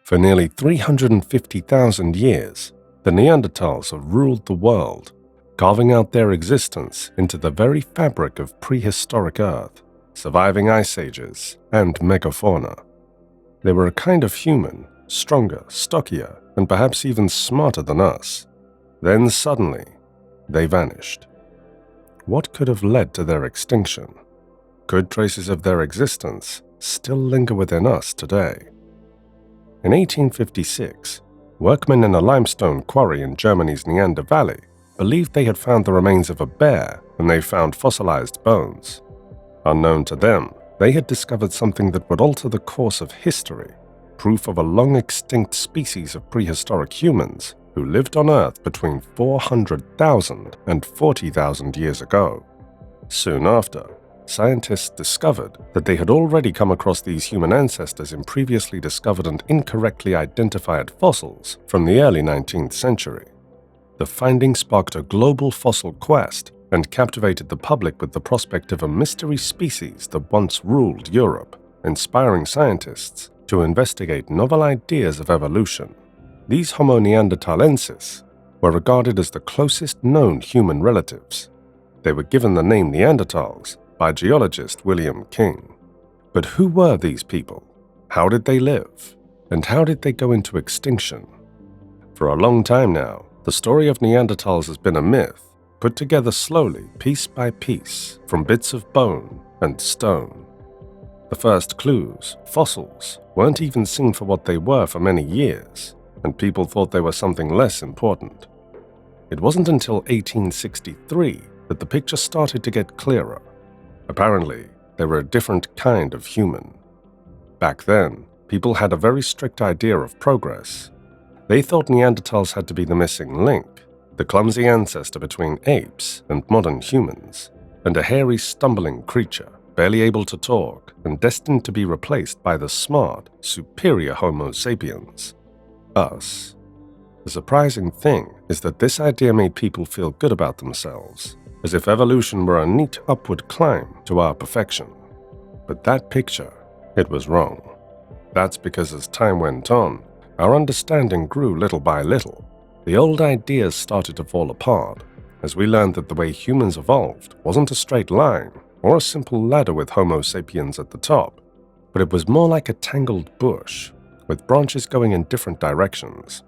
For nearly 350,000 years, the Neanderthals have ruled the world, carving out their existence into the very fabric of prehistoric Earth, surviving ice ages and megafauna. They were a kind of human, stronger, stockier, and perhaps even smarter than us. Then suddenly, they vanished. What could have led to their extinction? Could traces of their existence still linger within us today? In 1856, workmen in a limestone quarry in Germany's Neander Valley believed they had found the remains of a bear when they found fossilized bones. Unknown to them, they had discovered something that would alter the course of history, proof of a long-extinct species of prehistoric humans who lived on Earth between 400,000 and 40,000 years ago. Soon after, scientists discovered that they had already come across these human ancestors in previously discovered and incorrectly identified fossils from the early 19th century. The finding sparked a global fossil quest and captivated the public with the prospect of a mystery species that once ruled Europe, inspiring scientists to investigate novel ideas of evolution. These Homo neanderthalensis were regarded as the closest known human relatives. They were given the name Neanderthals by geologist William King. But who were these people? How did they live? And how did they go into extinction? For a long time now, the story of Neanderthals has been a myth, put together slowly, piece by piece, from bits of bone and stone. The first clues, fossils, weren't even seen for what they were for many years, and people thought they were something less important. It wasn't until 1863 that the picture started to get clearer. Apparently, they were a different kind of human. Back then, people had a very strict idea of progress. They thought Neanderthals had to be the missing link, the clumsy ancestor between apes and modern humans, and a hairy, stumbling creature, barely able to talk and destined to be replaced by the smart, superior Homo sapiens, us. The surprising thing is that this idea made people feel good about themselves, as if evolution were a neat upward climb to our perfection. But that picture, it was wrong. That's because as time went on, our understanding grew little by little. The old ideas started to fall apart, as we learned that the way humans evolved wasn't a straight line or a simple ladder with Homo sapiens at the top, but it was more like a tangled bush, with branches going in different directions.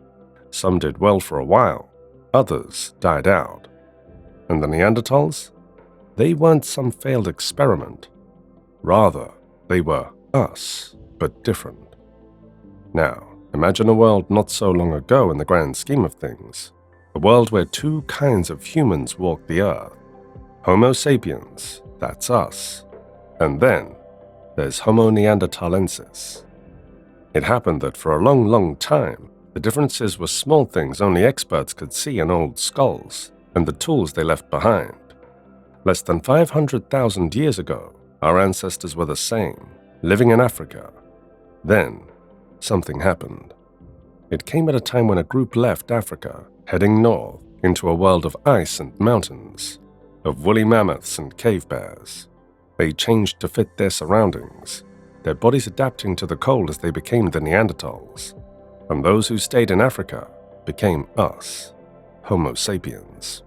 Some did well for a while, others died out. And the Neanderthals? They weren't some failed experiment. Rather, they were us, but different. Now, imagine a world not so long ago in the grand scheme of things. A world where two kinds of humans walked the earth. Homo sapiens, that's us. And then, there's Homo neanderthalensis. It happened that for a long, long time, the differences were small things only experts could see in old skulls and the tools they left behind. Less than 500,000 years ago, our ancestors were the same, living in Africa. Then, something happened. It came at a time when a group left Africa, heading north into a world of ice and mountains, of woolly mammoths and cave bears. They changed to fit their surroundings, their bodies adapting to the cold as they became the Neanderthals. And those who stayed in Africa became us, Homo sapiens.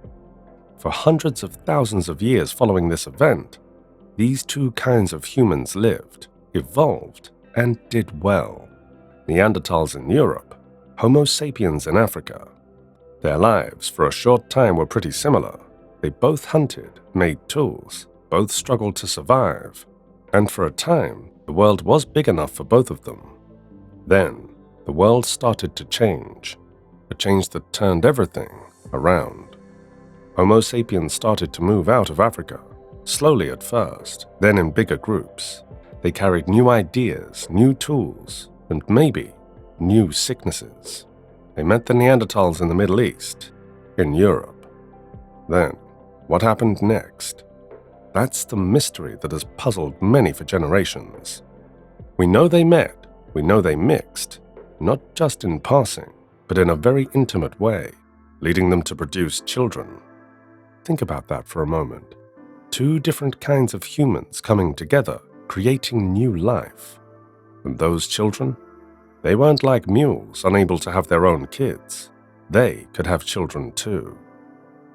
For hundreds of thousands of years following this event, these two kinds of humans lived, evolved, and did well. Neanderthals in Europe, Homo sapiens in Africa. Their lives for a short time were pretty similar. They both hunted, made tools, both struggled to survive, and for a time, the world was big enough for both of them. Then, the world started to change, a change that turned everything around. Homo sapiens started to move out of Africa, slowly at first, then in bigger groups. They carried new ideas, new tools, and maybe new sicknesses. They met the Neanderthals in the Middle East, in Europe. Then, what happened next? That's the mystery that has puzzled many for generations. We know they met, we know they mixed, not just in passing, but in a very intimate way, leading them to produce children. Think about that for a moment. Two different kinds of humans coming together, creating new life. And those children? They weren't like mules, unable to have their own kids. They could have children too.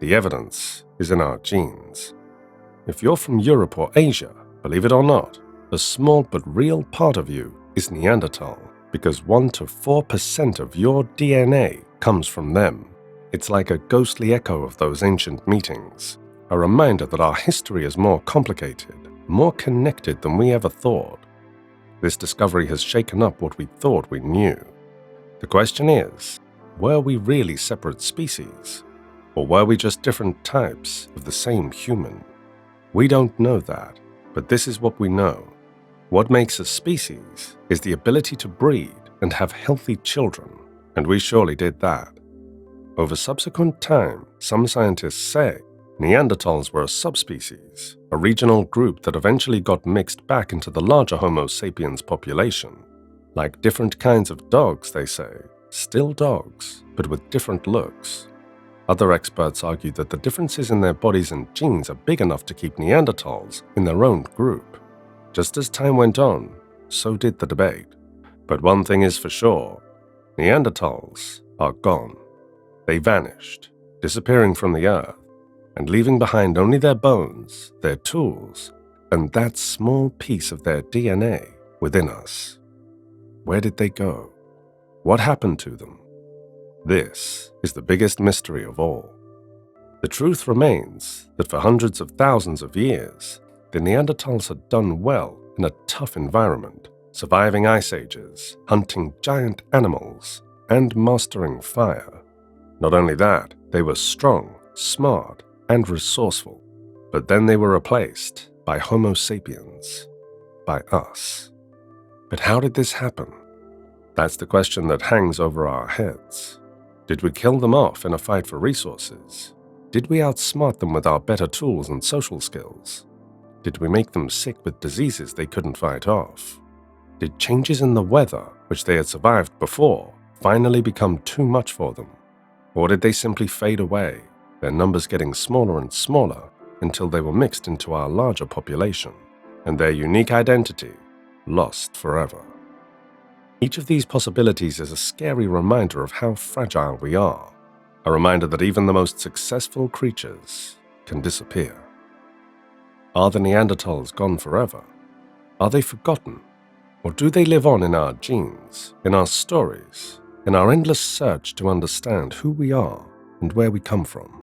The evidence is in our genes. If you're from Europe or Asia, believe it or not, a small but real part of you is Neanderthal, because 1 to 4% of your DNA comes from them. It's like a ghostly echo of those ancient meetings, a reminder that our history is more complicated, more connected than we ever thought. This discovery has shaken up what we thought we knew. The question is, were we really separate species? Or were we just different types of the same human? We don't know that, but this is what we know. What makes a species is the ability to breed and have healthy children, and we surely did that. Over subsequent time, some scientists say Neanderthals were a subspecies, a regional group that eventually got mixed back into the larger Homo sapiens population. Like different kinds of dogs, they say, still dogs, but with different looks. Other experts argue that the differences in their bodies and genes are big enough to keep Neanderthals in their own group. Just as time went on, so did the debate. But one thing is for sure, Neanderthals are gone. They vanished, disappearing from the earth, and leaving behind only their bones, their tools, and that small piece of their DNA within us. Where did they go? What happened to them? This is the biggest mystery of all. The truth remains that for hundreds of thousands of years, the Neanderthals had done well in a tough environment, surviving ice ages, hunting giant animals, and mastering fire. Not only that, they were strong, smart, and resourceful. But then they were replaced by Homo sapiens, by us. But how did this happen? That's the question that hangs over our heads. Did we kill them off in a fight for resources? Did we outsmart them with our better tools and social skills? Did we make them sick with diseases they couldn't fight off? Did changes in the weather, which they had survived before, finally become too much for them? Or did they simply fade away, their numbers getting smaller and smaller until they were mixed into our larger population, and their unique identity lost forever? Each of these possibilities is a scary reminder of how fragile we are, a reminder that even the most successful creatures can disappear. Are the Neanderthals gone forever? Are they forgotten? Or do they live on in our genes, in our stories, in our endless search to understand who we are and where we come from?